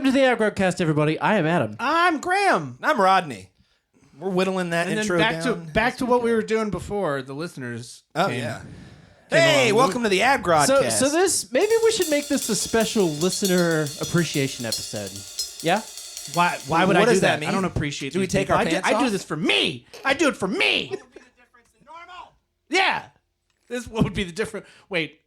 to the Adgrodcast, everybody. I am Adam. I'm Graham. I'm Rodney. We're whittling that And intro then down. back to what we were doing before. The listeners. Came Hey, along. welcome to the Adgrodcast. So this, maybe we should make this a special listener appreciation episode. Yeah? Why would What I do does that? that mean? I don't appreciate. Do we these take people. our pants I do off? this for me. I do it for me. What would be the difference in normal? Yeah. What would be the difference? Wait,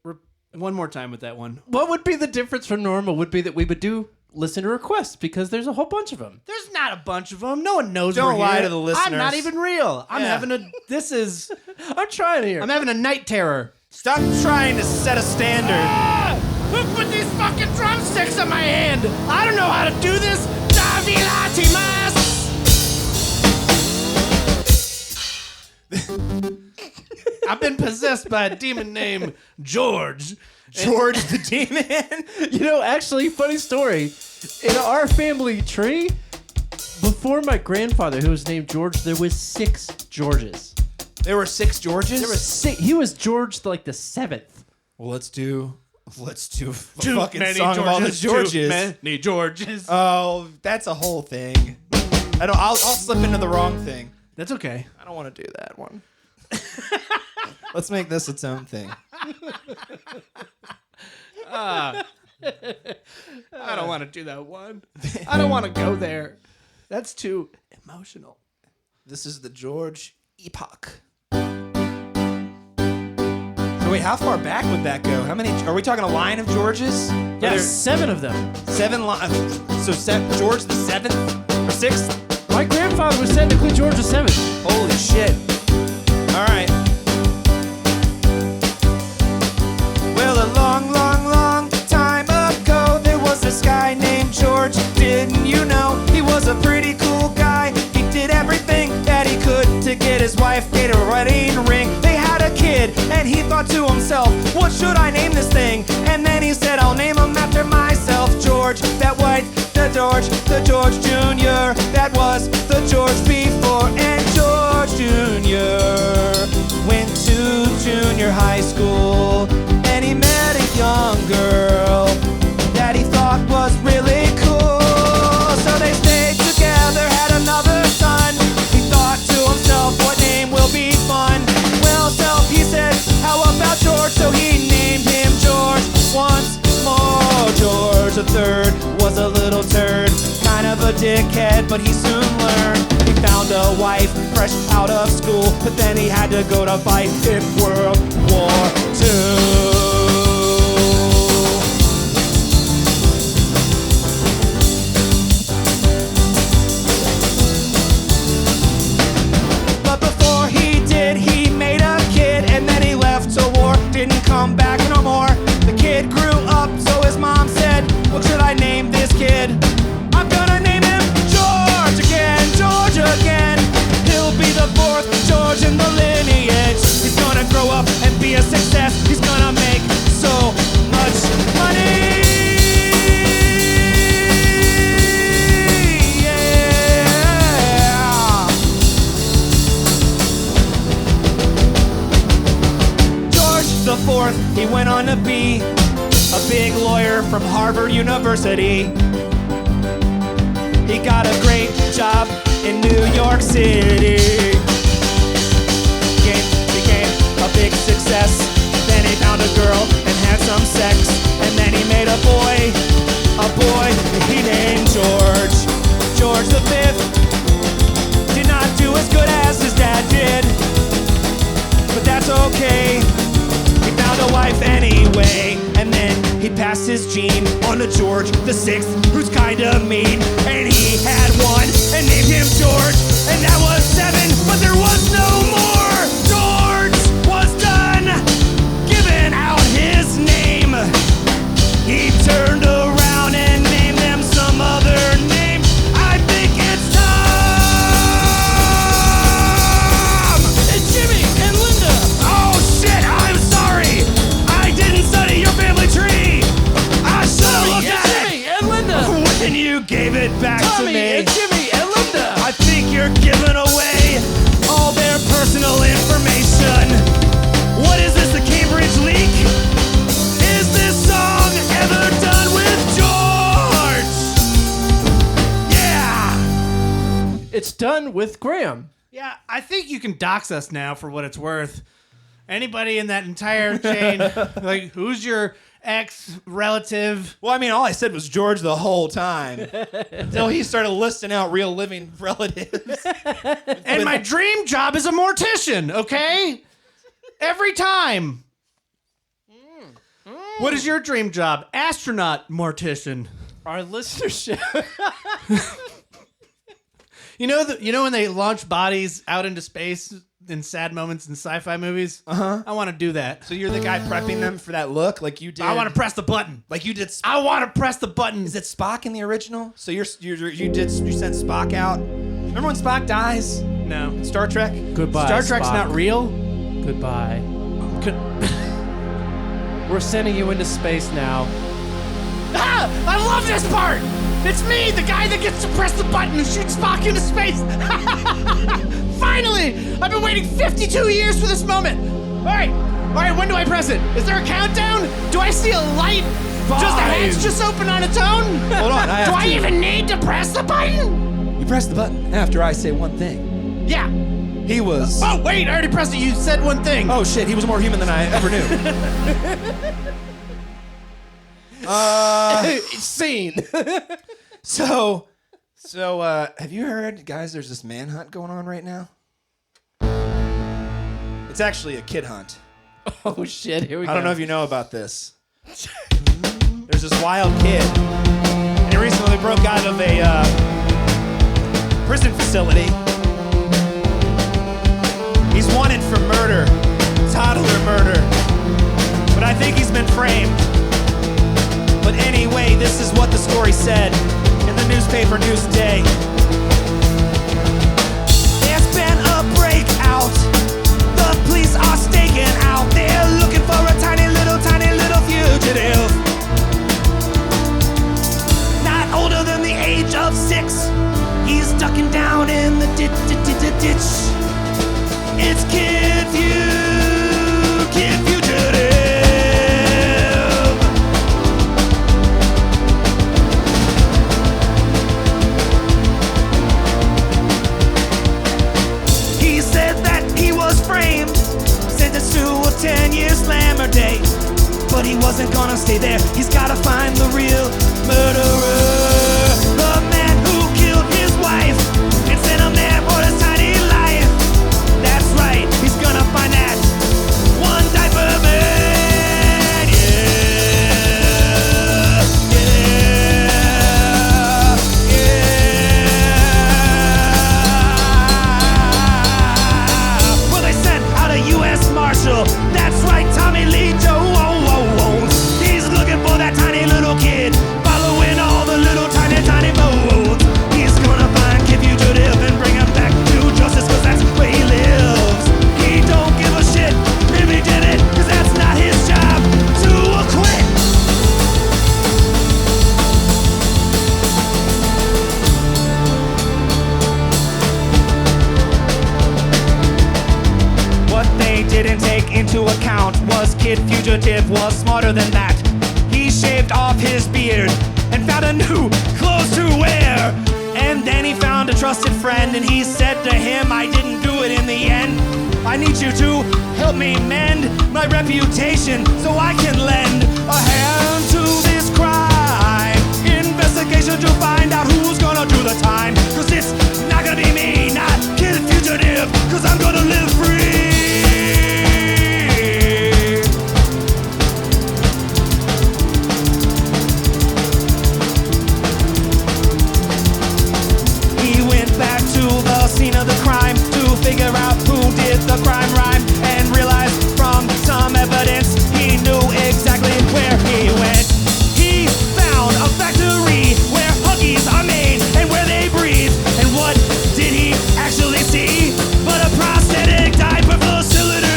one more time with that one. What would be the difference from normal would be that we would do listener requests because there's a whole bunch of them. There's not a bunch of them. No one knows. Don't we're lie here. to the listeners. I'm not even real. I'm Yeah. having a. This is. I'm trying here. I'm having a night terror. Stop trying to set a standard. Ah! Who put these fucking drumsticks in my hand? I don't know how to do this. I've been possessed by a demon named George. George the Demon. You know, actually, funny story. In our family tree, before my grandfather, who was named George, there was 6 Georges. There were 6 Georges? There were 6. He was George like the 7th. Well, let's do a Too fucking many song of all the Georges. Too many Georges. Oh, that's a whole thing. I'll slip into the wrong thing. That's okay. I don't want to do that one. Let's make this its own thing. I don't want to do that one. I don't want to go there. That's too emotional. This is the George epoch. So wait, how far back would that go? How many? Are we talking a line of Georges? Yeah, There's 7 of them. 7 lines. So George the 7th or 6th? My grandfather was technically George the 7th. Holy shit. All right. Well, a long, long, long time ago, there was this guy named George. Didn't you know he was a pretty cool guy? He did everything that he could to get his wife a wedding ring. They had a kid, and he thought to himself, what should I name this thing? And then he said, I'll name him after myself. George, that white, the George Jr. That was the George before. And George Jr. went to junior high school, and he met a young girl that he thought was really cool. So they stayed together, had another son. He thought to himself, what name will be fun? Well, he said, how about George? So he named him George once more. George III was a little turd, kind of a dickhead, but he soon learned. He found a wife fresh out of school, but then he had to go to fight in World War II. But before he did, he made a kid, and then he left to war, didn't come back no more. The kid grew up, so his mom said, what should I name this kid? I'm gonna name him George again, George again. He'll be the 4th George in the lineage. He's gonna grow up and be a success. He's gonna make so much money. Yeah. George the 4th, he went on to be a big lawyer from Harvard University. He got a great job in New York City. Became a big success. Then he found a girl and had some sex. And then he made a boy he named George. George the 5th did not do as good as his dad did, but that's okay. He found a wife anyway, and then he passed his gene on to George the 6th, who's kinda mean. And he had one and named him George, and that was 7, but there was no more. George was done giving out his name. He turned around and named them some other name. I think it's Tom! And Jimmy and Linda. Oh shit, I'm sorry! I didn't study your family tree! I should've looked at Jimmy and Linda. it when you gave it back to Tommy me. and Jimmy and Linda. I think you're giving away all their personal It's done with Graham. Yeah, I think you can dox us now for what it's worth. Anybody in that entire chain, like, who's your ex-relative? Well, I mean, all I said was George the whole time until he started listing out real living relatives. And my dream job is a mortician, okay? Every time. What is your dream job? Astronaut mortician. Our listenership. You know when they launch bodies out into space in sad moments in sci-fi movies? Uh-huh. I want to do that. So you're the guy prepping them for that look, like you did. I want to press the button. like you did. I want to press the button. Is it Spock in the original? So you sent Spock out. Remember when Spock dies? No. In Star Trek. Goodbye, Star Trek's Spock. not real? Goodbye. We're sending you into space now. Ah! I love this part! It's me, the guy that gets to press the button and shoot Spock into space! Finally! I've been waiting 52 years for this moment! Alright, when do I press it? Is there a countdown? Do I see a light? Does the hatch just open on its own? Hold on, Do I even need to press the button? You press the button after I say one thing. Yeah. He was. Oh, wait, I already pressed it. You said one thing. Oh shit, he was more human than I ever knew. Scene. So, have you heard, guys, there's this manhunt going on right now? It's actually a kid hunt. Oh shit, here we go. I don't know if you know about this. There's this wild kid, and he recently broke out of a prison facility. He's wanted for murder, toddler murder, but I think he's been framed. But anyway, this is what the story said in the newspaper news today. There's been a breakout. The police are staking out. They're looking for a tiny little fugitive. Not older than the age of 6. He's ducking down in the ditch. It's Kid Fugitive. He said that he was framed, sentenced to a 10-year slammer day. But he wasn't gonna stay there. He's gotta find the real murderer. The man who killed his wife and sent him there for his tiny life. That's right, he's gonna find that one diaper man. Yeah. Well, they sent out a U.S. Marshal. That's right, Tommy Lee Jones. He's looking for that tiny little kid, following all the little tiny bones. He's gonna find Kid Fugitive and bring him back to justice, cause that's where he lives. He don't give a shit if he did it, cause that's not his job to acquit. What they didn't take into account was Kid Fugitive was smarter than that. He shaved off his beard and found a new clothes to wear. And then he found a trusted friend and he said to him, I didn't do it in the end. I need you to help me mend my reputation so I can lend a hand to this crime investigation to find out who's gonna do the time. Cause it's not gonna be me, not Kid Fugitive, cause I'm gonna live free. He went back to the scene of the crime to figure out who did the crime rhyme and realized from some evidence he knew exactly where he went. He found a factory where Huggies are made and where they breathe. And what did he actually see but a prosthetic diaper facility?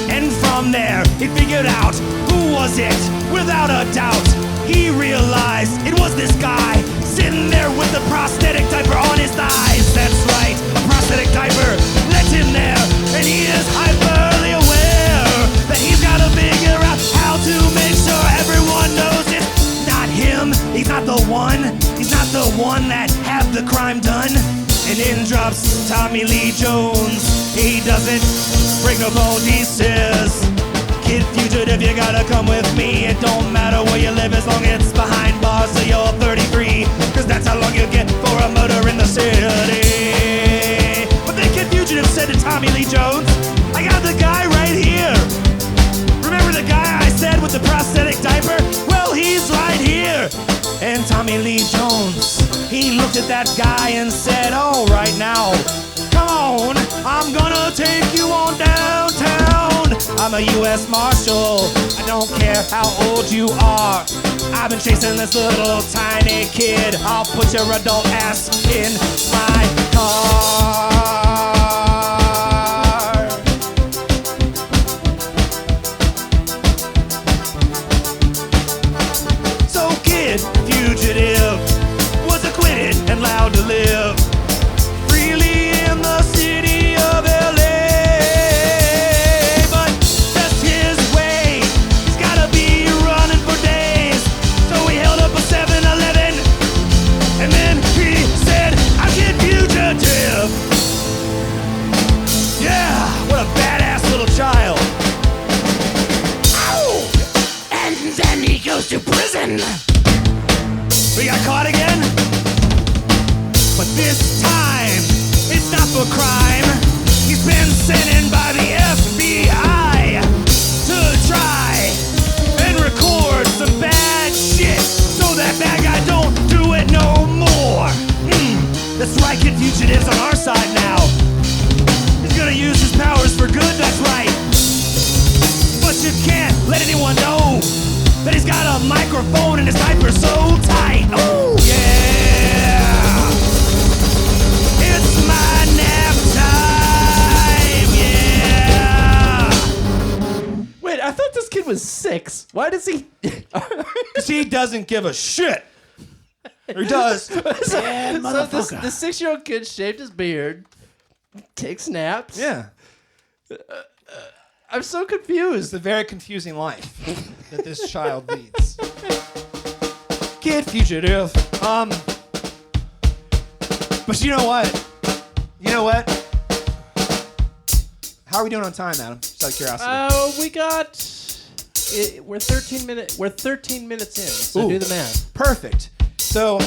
And from there he figured out who was it without a doubt. He realized it was this guy sitting there with the prosthetic diaper on his thighs. That's right, a prosthetic diaper left him there, and he is hyperly aware that he's gotta figure out how to make sure everyone knows it's not him. He's not the Tommy Lee Jones. He doesn't break no bones, he says, Kid Fugitive, you gotta come with me. It don't matter where you live as long as it's behind bars till you're 33, cause that's how long you get for a murder in the city. But then Kid Fugitive said to Tommy Lee Jones, I got the guy right here. Remember the guy I said with the prosthetic diaper? Well, he's right here. And Tommy Lee Jones, he looked at that guy and said, all right now, come on, I'm gonna take you on downtown. I'm a U.S. Marshal, I don't care how old you are. I've been chasing this little tiny kid. I'll put your adult ass in my car. So Kid Fugitive was acquitted and allowed to live freely in the city of L.A. But that's his way. He's gotta be running for days. So he held up a 7-Eleven, and then he said, I'm Kid Fugitive. Yeah, what a badass little child. Ow! And then he goes to prison. We got caught again? But this time, it's not for crime. He's been sent in by the FBI to try and record some bad shit so that bad guy don't do it no more. That's right, Kid Fugitive's on our side now. He's gonna use his powers for good, that's right. But you can't let anyone know that he's got a microphone in his diaper so tight. Oh, yeah. It's my nap time, yeah. Wait, I thought this kid was 6. Why does he? Because he doesn't give a shit. Or he does. So this, the 6-year-old kid shaved his beard, takes naps. Yeah. I'm so It's confused. a very confusing life that this child leads. Kid Fugitive. But you know what? How are we doing on time, Adam? Just out of curiosity. We got. We're 13 minutes. We're 13 minutes in. So Ooh. do the math. Perfect. So,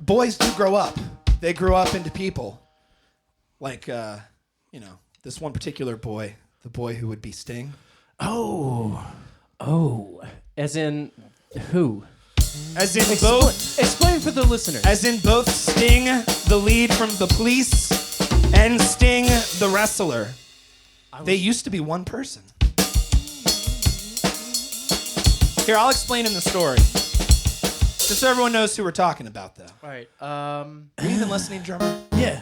boys do grow up. They grow up into people. Like, this one particular boy, the boy who would be Sting. Oh. As in who? As in both. Explain for the listeners. As in both Sting, the lead from The Police, and Sting, the wrestler. They used to be one person. Here, I'll explain in the story. Just so everyone knows who we're talking about, though. All right. Are you even listening, drummer? Yeah.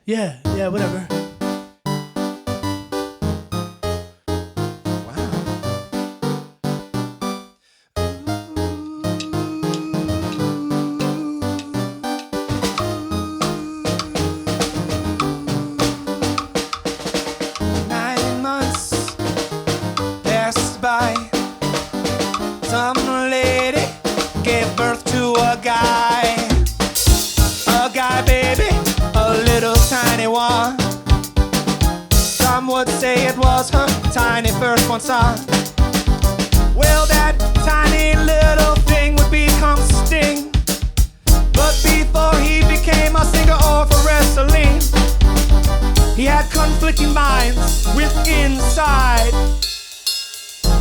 Yeah. Whatever. Wow. 9 months passed by. Some lady gave birth to a guy. A guy, baby, a little tiny one. Some would say it was her tiny firstborn son. Well, that tiny little thing would become Sting. But before he became a singer or for wrestling, he had conflicting minds with inside.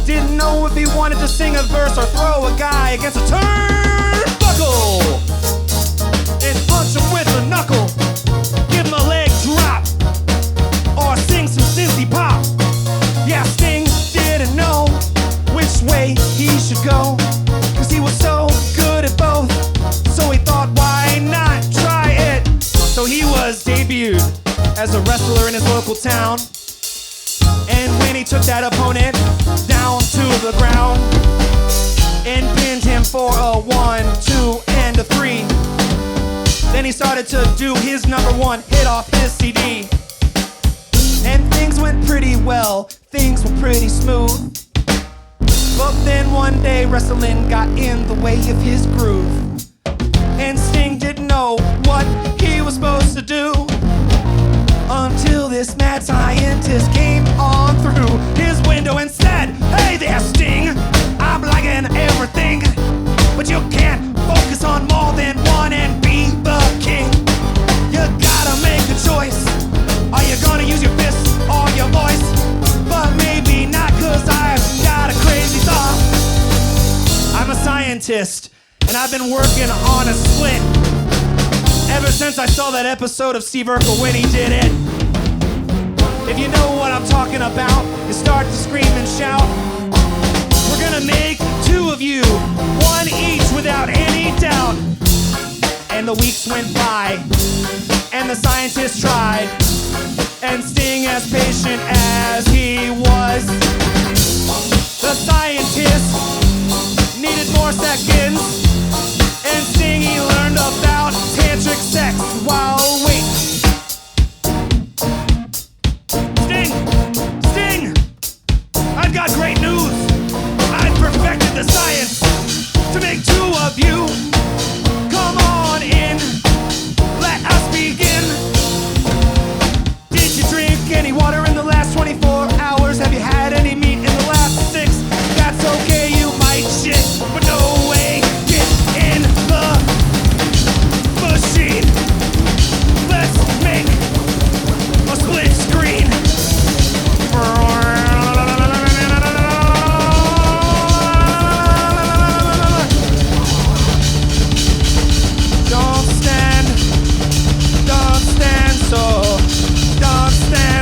Didn't know if he wanted to sing a verse or throw a guy against a turnbuckle and punch him with a knuckle, give him a leg drop, or sing some Cincy pop. Yeah, Sting didn't know which way he should go, cause he was so good at both. So he thought, why not try it? So he was debuted as a wrestler in his local town. And when he took that opponent down to the ground and pinned him for a 1, 2, and a 3, then he started to do his #1 hit off his CD. And things went pretty well, things were pretty smooth. But then one day wrestling got in the way of his groove, and Sting didn't know what he was supposed to do. That scientist came on through his window and said, "Hey there, Sting, I'm liking everything, but you can't focus on more than one and be the king. You gotta make a choice. Are you gonna use your fists or your voice? But maybe not, 'cause I've got a crazy thought. I'm a scientist, and I've been working on a split ever since I saw that episode of Steve Urkel when he did it. If you know what I'm talking about, you start to scream and shout. We're gonna make two of you, one each without any doubt." And the weeks went by, and the scientist tried, and Sting, as patient as he was, the scientist needed more seconds, and Sting, he learned about tantric sex while waiting. Sting, I've got great news. I've perfected the science to make two of you. Come on in, let us begin. Did you drink any water in the last 24 hours? Have you had any meat in the last 6? That's okay, you might shit, but no way. Get in the machine. Let's make a split screen. Don't stand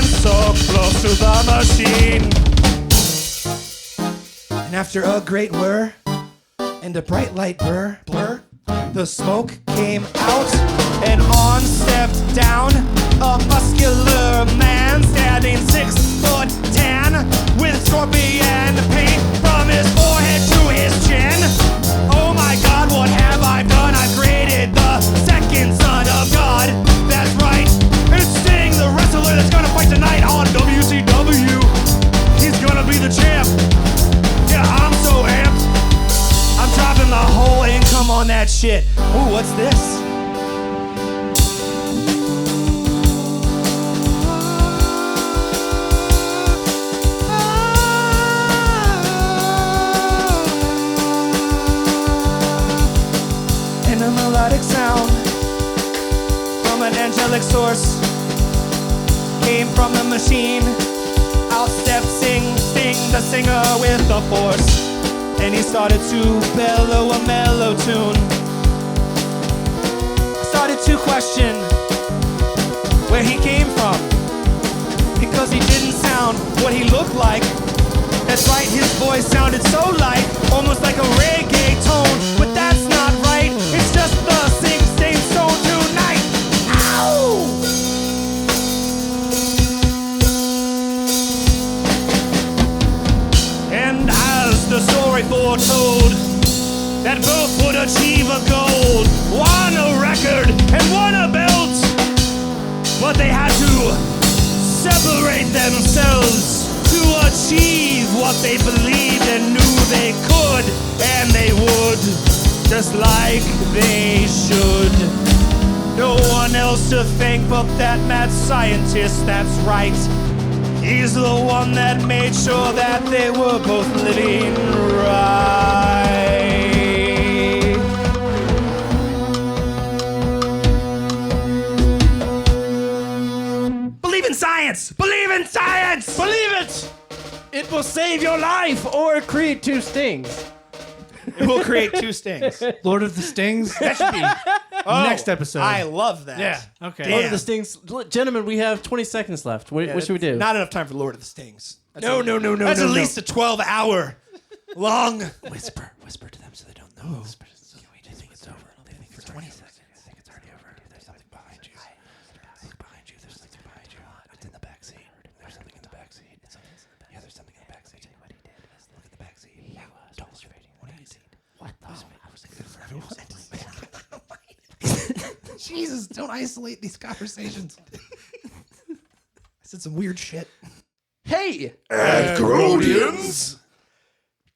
so close to the machine. And after a great whir and a bright light blur, the smoke came out, and on stepped down a muscular man standing 6'10", with scorpion paint from his forehead to his chin. Oh my God, what have I done? I created the second son of God. That's right, it's Sting, the wrestler that's gonna fight tonight on WCW. He's gonna be the champ. Yeah, I'm so amped. I'm dropping the whole income on that shit. Ooh, what's this? And a melodic sound from an angelic source came from the machine. Out stepped Sting, the singer with the force, and he started to bellow a mellow tune. I started to question where he came from, because he didn't sound what he looked like. That's right, his voice sounded so light, almost like a reggae tone, but that's not right. It's just the same song tonight. Ow! And as the story foretold, that both would achieve a gold, one a record and one a belt, but they had to separate themselves to achieve what they believed and knew they could, and they would, just like they should. No one else to thank but that mad scientist, that's right. He's the one that made sure that they were both living right. Believe in science! Believe in science! Believe it! It will save your life or create two stings. It will create two stings. Lord of the Stings. That should be next episode. I love that. Yeah. Okay. Damn. Lord of the Stings. Gentlemen, we have 20 seconds left. What should we do? Not enough time for Lord of the Stings. No. That's at least a 12-hour long. Whisper to them so they don't know. Whisper. They think it's over. They think for 20 seconds. They think it's already over. There's something behind you. Look behind you. There's something behind you. It's in the back seat. There's something in the back seat. Yeah, there's something in the back seat. What he did. Look at the back seat. Yeah, don't look. What do you see? What? I was thinking for everyone. Jesus, don't isolate these conversations. I said some weird shit. Hey, Adgrodians.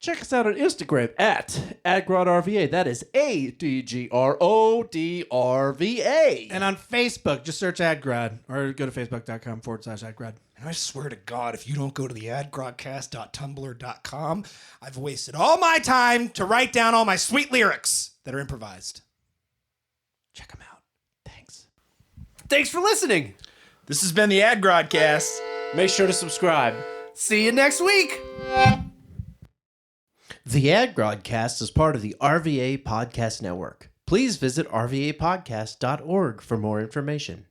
check us out on Instagram at AdgrodRVA. That is ADGRODRVA. And on Facebook, just search Adgrad or go to facebook.com/Adgrad. And I swear to God, if you don't go to the adgrodcast.tumblr.com, I've wasted all my time to write down all my sweet lyrics that are improvised. Check them out. Thanks. Thanks for listening. This has been the Adgrodcast. Make sure to subscribe. See you next week. The Adgrodcast is part of the RVA Podcast Network. Please visit rvapodcast.org for more information.